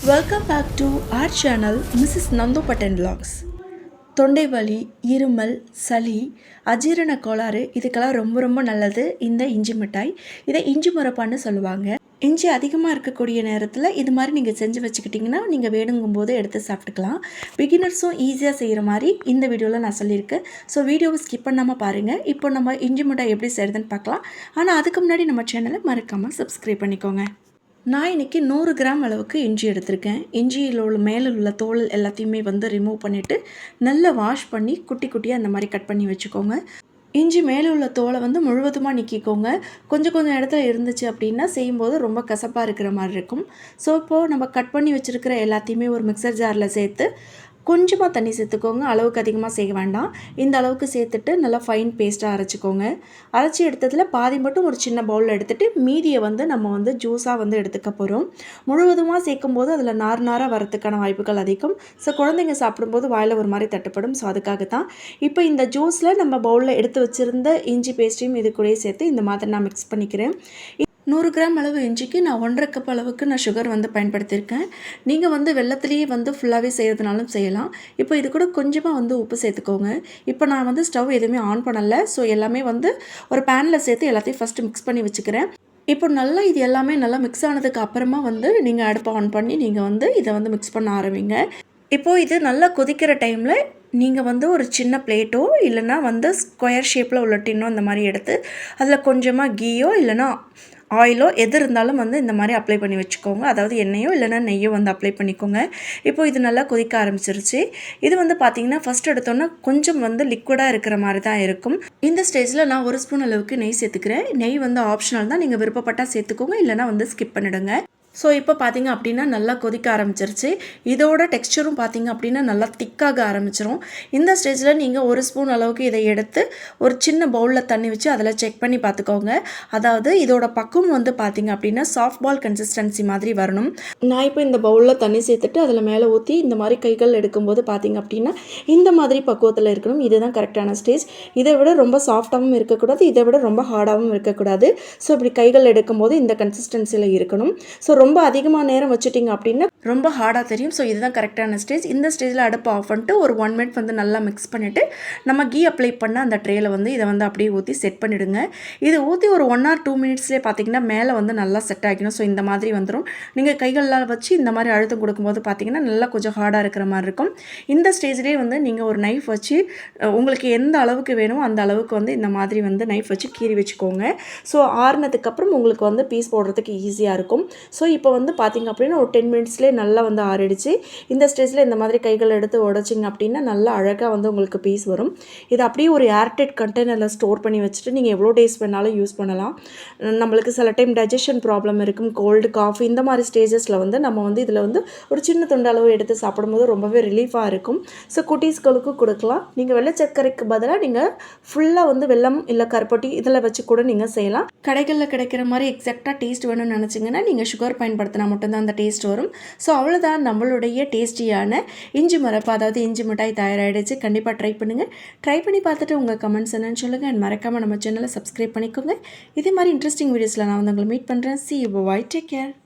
Welcome back to our channel Mrs Nandu பட்டன் vlogs. தொண்டை வலி, இருமல், சளி, அஜீரண கோளாறு இதுக்கெல்லாம் ரொம்ப நல்லது இந்த இஞ்சி மிட்டாய். இதை இஞ்சி முரப்பான்னு சொல்லுவாங்க. இஞ்சி அதிகமாக இருக்கக்கூடிய நேரத்தில் இது மாதிரி நீங்கள் செஞ்சு வச்சுக்கிட்டிங்கன்னா நீங்கள் வேணுங்கும் போது எடுத்து சாப்பிட்டுக்கலாம். பிகினர்ஸும் ஈஸியாக செய்கிற மாதிரி இந்த வீடியோவில் நான் சொல்லியிருக்கேன். ஸோ வீடியோவை ஸ்கிப் பண்ணாமல் பாருங்கள். இப்போ நம்ம இஞ்சி மிட்டாய் எப்படி செய்கிறதுன்னு பார்க்கலாம். ஆனால் அதுக்கு முன்னாடி நம்ம சேனலை மறக்காமல் சப்ஸ்கிரைப் பண்ணிக்கோங்க. நான் இன்றைக்கி 100 கிராம் அளவுக்கு இஞ்சி எடுத்திருக்கேன். இஞ்சியில் உள்ள மேலே உள்ள தோல் எல்லாத்தையுமே ரிமூவ் பண்ணிவிட்டு நல்லா வாஷ் பண்ணி குட்டி குட்டியாக அந்த மாதிரி கட் பண்ணி வச்சுக்கோங்க. இஞ்சி மேலே உள்ள தோலை முழுவதுமாக நீக்கிக்கோங்க. கொஞ்சம் இடத்துல இருந்துச்சு அப்படின்னா செய்யும்போது ரொம்ப கசப்பாக இருக்கிற மாதிரி இருக்கும். ஸோ இப்போது நம்ம கட் பண்ணி வச்சுருக்கிற எல்லாத்தையுமே ஒரு மிக்சர் ஜாரில் சேர்த்து கொஞ்சமாக தண்ணி சேர்த்துக்கோங்க. அளவுக்கு அதிகமாக செய்ய வேண்டாம். இந்த அளவுக்கு சேர்த்துட்டு நல்லா ஃபைன் பேஸ்ட்டாக அரைச்சிக்கோங்க. அரைச்சி எடுத்ததில் பாதி மட்டும் ஒரு சின்ன பவுலில் எடுத்துகிட்டு மீதியை நம்ம ஜூஸாக எடுத்துக்க போகிறோம். முழுவதுமாக சேர்க்கும் போது அதில் நாராக வரத்துக்கான வாய்ப்புகள் அதிகம். ஸோ குழந்தைங்க சாப்பிடும்போது வாயில் ஒரு மாதிரி தட்டுப்படும். ஸோ அதுக்காக தான் இப்போ இந்த ஜூஸில் நம்ம பவுலில் எடுத்து வச்சுருந்த இஞ்சி பேஸ்ட்டையும் இது கூட சேர்த்து இந்த மாதிரி நான் மிக்ஸ் பண்ணிக்கிறேன். 100 கிராம் அளவு இஞ்சிக்கு நான் 1.5 கப் அளவுக்கு நான் சுகர் பயன்படுத்தியிருக்கேன். நீங்கள் வெள்ளத்துலேயே ஃபுல்லாகவே செய்கிறதுனாலும் செய்யலாம். இப்போ இது கூட கொஞ்சமாக உப்பு சேர்த்துக்கோங்க. இப்போ நான் ஸ்டவ் எதுவுமே ஆன் பண்ணலை. ஸோ எல்லாமே ஒரு பேனில் சேர்த்து எல்லாத்தையும் ஃபஸ்ட்டு மிக்ஸ் பண்ணி வச்சுக்கிறேன். இப்போ நல்லா இது எல்லாமே நல்லா மிக்ஸ் ஆனதுக்கு அப்புறமா நீங்கள் அடுப்பை ஆன் பண்ணி நீங்கள் இதை மிக்ஸ் பண்ண ஆரம்பிங்க. இப்போது இது நல்லா கொதிக்கிற டைமில் நீங்கள் ஒரு சின்ன பிளேட்டோ இல்லைனா ஸ்கொயர் ஷேப்பில் உள்ள டின்னோ இந்த மாதிரி எடுத்து அதில் கொஞ்சமாக கீயோ இல்லைனா ஆயிலோ எது இருந்தாலும் இந்த மாதிரி அப்ளை பண்ணி வச்சுக்கோங்க. அதாவது எண்ணெயோ இல்லைனா நெய்யோ அப்ளை பண்ணிக்கோங்க. இப்போது இது நல்லா கொதிக்க ஆரம்பிச்சிருச்சு. இது பார்த்திங்கன்னா ஃபஸ்ட் எடுத்தோன்னா கொஞ்சம் லிக்விடாக இருக்கிற மாதிரி தான் இருக்கும். இந்த ஸ்டேஜில் நான் 1 ஸ்பூன் அளவுக்கு நெய் சேர்த்துக்கிறேன். நெய் ஆப்ஷனல் தான். நீங்கள் விருப்பப்பட்டால் சேர்த்துக்கோங்க, இல்லைனா ஸ்கிப் பண்ணிவிடுங்க. ஸோ இப்போ பார்த்திங்க அப்படின்னா நல்லா கொதிக்க ஆரம்பிச்சிருச்சு. இதோட டெக்ஸ்சரும் பார்த்திங்க அப்படின்னா நல்லா திக்காக ஆரம்பிச்சிரும். இந்த ஸ்டேஜில் நீங்கள் 1 ஸ்பூன் அளவுக்கு இதை எடுத்து ஒரு சின்ன பவுலில் தண்ணி வச்சு அதில் செக் பண்ணி பார்த்துக்கோங்க. அதாவது இதோட பக்குவம் பார்த்திங்க அப்படின்னா சாஃப்ட் பால் கன்சிஸ்டன்சி மாதிரி வரணும். நான் இப்போ இந்த பவுலில் தண்ணி சேர்த்துட்டு அதில் மேலே ஊற்றி இந்த மாதிரி கைகள் எடுக்கும்போது பார்த்திங்க அப்படின்னா இந்த மாதிரி பக்குவத்தில் இருக்கணும். இதுதான் கரெக்டான ஸ்டேஜ். இதை விட ரொம்ப சாஃப்டாகவும் இருக்கக்கூடாது, இதை விட ரொம்ப ஹார்டாகவும் இருக்கக்கூடாது. ஸோ இப்படி கைகள் எடுக்கும்போது இந்த கன்சிஸ்டன்சியில் இருக்கணும். ஸோ ரொம்ப அதிகமாக நேரம் வச்சுட்டிங்க அப்படின்னா ரொம்ப ஹார்டாக தெரியும். ஸோ இதுதான் கரெக்டான ஸ்டேஜ். இந்த ஸ்டேஜில் அடுப்பு ஆஃப் பண்ணிட்டு ஒரு 1 மினிட் நல்லா மிக்ஸ் பண்ணிவிட்டு நம்ம கீ அப்ளை பண்ண அந்த ட்ரேயில் இதை அப்படியே ஊற்றி செட் பண்ணிவிடுங்க. இது ஊற்றி ஒரு 1 or 2 மினிட்ஸ்லேயே பார்த்திங்கன்னா மேலே நல்லா செட் ஆகிக்கணும். ஸோ இந்த மாதிரி வந்துடும். நீங்கள் கைகளெலாம் வச்சு இந்த மாதிரி அழுத்தம் கொடுக்கும்போது பார்த்திங்கன்னா நல்லா கொஞ்சம் ஹார்டாக இருக்கிற மாதிரி இருக்கும். இந்த ஸ்டேஜ்லேயே நீங்கள் ஒரு நைஃப் வச்சு உங்களுக்கு எந்த அளவுக்கு வேணுமோ அந்த அளவுக்கு இந்த மாதிரி நைஃப் வச்சு கீறி வச்சுக்கோங்க. ஸோ ஆறுனதுக்கப்புறம் உங்களுக்கு பீஸ் போடுறதுக்கு ஈஸியாக இருக்கும். ஸோ இப்போ பார்த்திங்க அப்படின்னா ஒரு 10 மினிட்ஸ்லேயே நல்லா ஆறிடுச்சு. இந்த ஸ்டேஜில் இந்த மாதிரி கைகள் எடுத்து உடைச்சிங்க அப்படின்னா நல்லா அழகாக உங்களுக்கு பீஸ் வரும். இது அப்படியே ஒரு ஏர்டைட் கண்டெய்னரில் ஸ்டோர் பண்ணி வச்சுட்டு நீங்கள் எவ்வளோ டேஸ் வேணாலும் யூஸ் பண்ணலாம். நம்மளுக்கு சில டைம் டைஜஷன் ப்ராப்ளம் இருக்கும், கோல்டு காஃபி இந்த மாதிரி ஸ்டேஜஸில் நம்ம இதில் ஒரு சின்ன துண்டு அளவு எடுத்து சாப்பிடும்போது ரொம்பவே ரிலீஃபாக இருக்கும். ஸோ குட்டீஸ்களுக்கு கொடுக்கலாம். நீங்கள் வெள்ளை சர்க்கரைக்கு பதிலாக நீங்கள் ஃபுல்லாக வெல்லம் இல்லை கருப்பட்டி இதில் வச்சு கூட நீங்கள் செய்யலாம். கடைகளில் கிடைக்கிற மாதிரி எக்ஸாக்டாக டேஸ்ட் வேணும்னு நினச்சிங்கன்னா நீங்கள் சுகர் பயன்படுத்தினா மட்டும்தான் அந்த டேஸ்ட் வரும். ஸோ அவ்வளோதான், நம்மளுடைய டேஸ்டியான இஞ்சி மரப்பு அதாவது இஞ்சி மிட்டாய் தயாராகிடுச்சு. கண்டிப்பாக ட்ரை பண்ணுங்கள். ட்ரை பண்ணி பார்த்துட்டு உங்கள் கமெண்ட்ஸ் என்னன்னு சொல்லுங்கள். அண்ட் மறக்காமல் நம்ம சேனலை சப்ஸ்கிரைப் பண்ணிக்கோங்க. இதே மாதிரி இன்ட்ரெஸ்டிங் வீடியோஸில் நான் உங்களை மீட் பண்ணுறேன். See you, bye, take care.